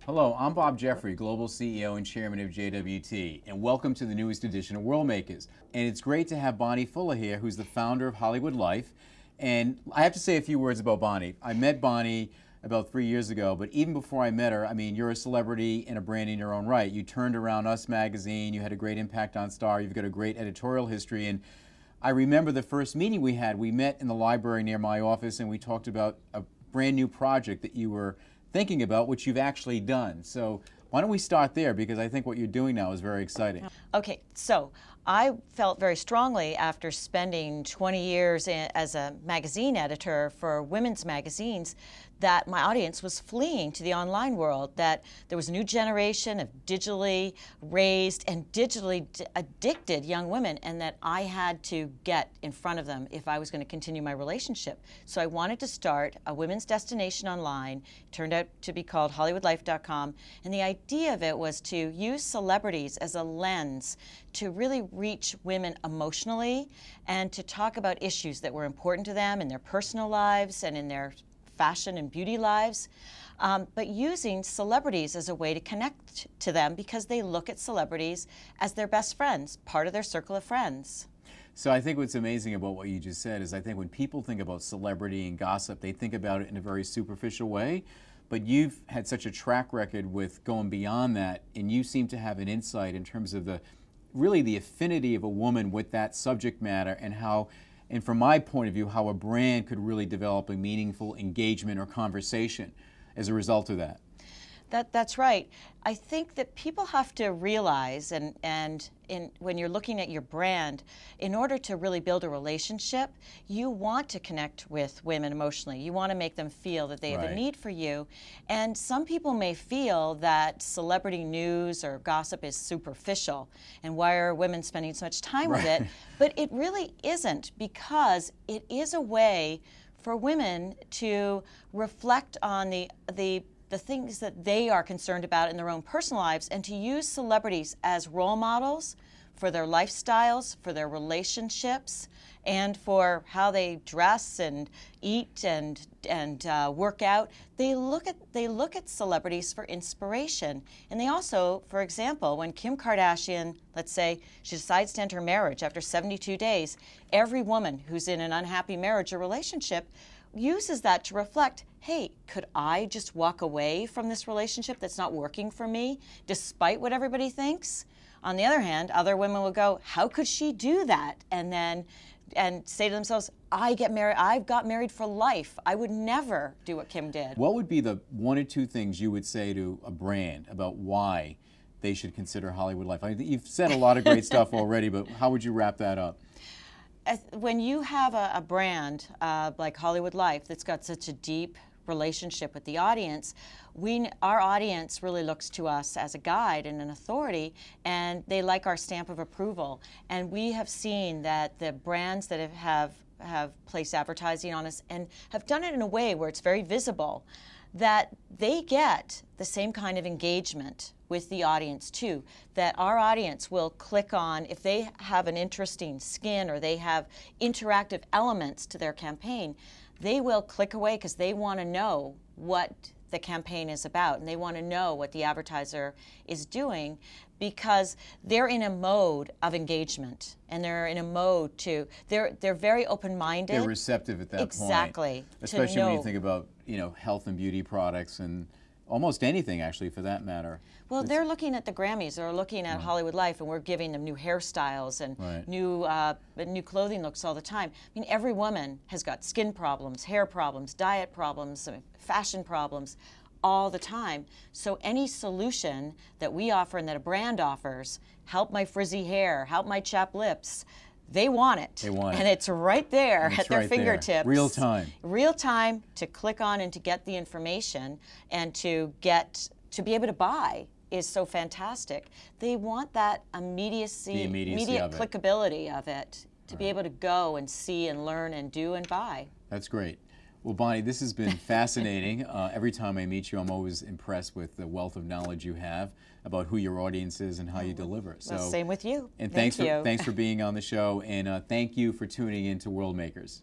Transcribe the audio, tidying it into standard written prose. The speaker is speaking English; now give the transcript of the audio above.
Hello, I'm Bob Jeffrey, Global CEO and Chairman of JWT, and welcome to the newest edition of Worldmakers. And it's great to have Bonnie Fuller here, who's the founder of Hollywood Life. And I have to say a few words about Bonnie. I met Bonnie about 3 years ago, but even before I met her, I mean, you're a celebrity and a brand in your own right. You turned around Us magazine, you had a great impact on Star, you've got a great editorial history, and I remember the first meeting we had. We met in the library near my office and we talked about a brand new project that you were thinking about, which you've actually done. So why don't we start there, because I think what you're doing now is very exciting. Okay, so I felt very strongly after spending 20 years as a magazine editor for women's magazines that my audience was fleeing to the online world, that there was a new generation of digitally raised and digitally addicted young women, and that I had to get in front of them if I was going to continue my relationship. So I wanted to start a women's destination online. It turned out to be called HollywoodLife.com, and the idea of it was to use celebrities as a lens to really reach women emotionally and to talk about issues that were important to them in their personal lives and in their fashion and beauty lives, but using celebrities as a way to connect to them because they look at celebrities as their best friends, part of their circle of friends. So I think what's amazing about what you just said is I think when people think about celebrity and gossip, they think about it in a very superficial way, but you've had such a track record with going beyond that, and you seem to have an insight in terms of really the affinity of a woman with that subject matter, and how, and from my point of view, how a brand could really develop a meaningful engagement or conversation as a result of that. That's right. I think that people have to realize, when you're looking at your brand, in order to really build a relationship, you want to connect with women emotionally. You want to make them feel that they have a need for you. And some people may feel that celebrity news or gossip is superficial, and why are women spending so much time with it? But it really isn't, because it is a way for women to reflect on the things that they are concerned about in their own personal lives, and to use celebrities as role models for their lifestyles, for their relationships, and for how they dress and eat and work out. They look at celebrities for inspiration. And they also, for example, when Kim Kardashian, let's say, she decides to end her marriage after 72 days, every woman who's in an unhappy marriage or relationship uses that to reflect, hey, could I just walk away from this relationship that's not working for me, despite what everybody thinks? On the other hand, other women will go, how could she do that? And say to themselves, I've got married for life. I would never do what Kim did. What would be the one or two things you would say to a brand about why they should consider Hollywood Life? I mean, you've said a lot of great stuff already, but how would you wrap that up? When you have a brand like Hollywood Life that's got such a deep relationship with the audience, our audience really looks to us as a guide and an authority, and they like our stamp of approval. And we have seen that the brands that have placed advertising on us and have done it in a way where it's very visible, that they get the same kind of engagement with the audience too, that our audience will click on if they have an interesting skin or they have interactive elements to their campaign. They will click away because they want to know what the campaign is about, and they want to know what the advertiser is doing, because they're in a mode of engagement, and they're in a mode they're very open-minded. They're receptive at that point. Exactly. Especially when you think about, health and beauty products and almost anything, actually, for that matter. Well, they're looking at the Grammys, they're looking at Hollywood Life, and we're giving them new hairstyles and new clothing looks all the time. I mean, every woman has got skin problems, hair problems, diet problems, fashion problems all the time. So any solution that we offer and that a brand offers, help my frizzy hair, help my chapped lips, they want it. They want it. And it's right there at their fingertips. Real time. Real time to click on and to get the information and to be able to buy is so fantastic. They want that immediate clickability of it to be able to go and see and learn and do and buy. That's great. Well, Bonnie, this has been fascinating. Every time I meet you, I'm always impressed with the wealth of knowledge you have about who your audience is and how you deliver. Well, same with you. And thanks for being on the show, and thank you for tuning in to Worldmakers.